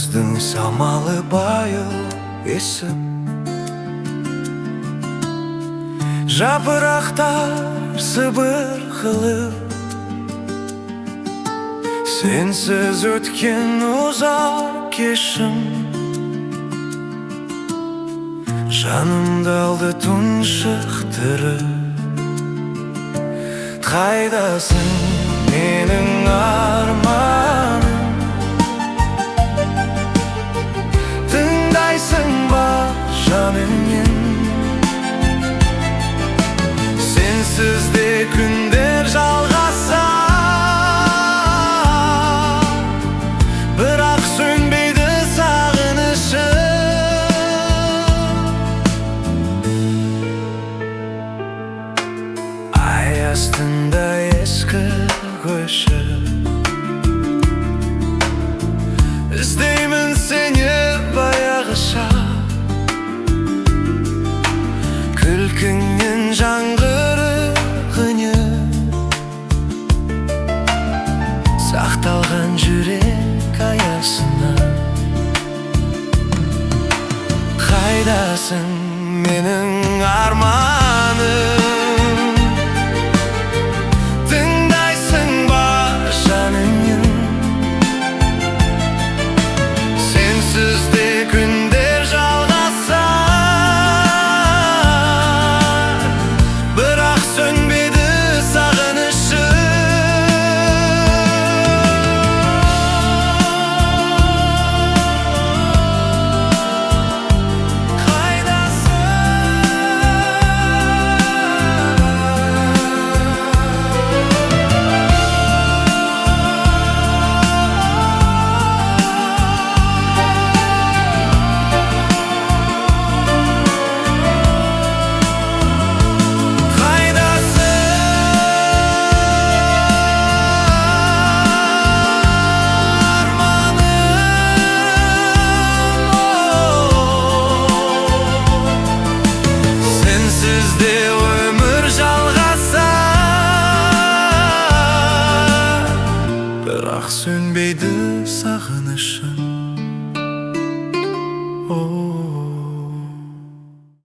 күздің самалы байыл есіп, жапырақтар сыбыр қылып, сенсіз өткен ұзақ кешім жанымды алды тұншықтырып. Қайдасың менің арманым, тыңдайсың ба жаныммен? Сенсіз де күндер жалғаса, бірақ сөнбейді сағынышым. Ай астында ескі көшіп, іздеймін сені баяғыша, күлкіңнен жаңғырық үнем, сақталған жүрек аясына. Қайдасың менің арманым, өмір жалғаса, бірақ сөнбейді сағынышым.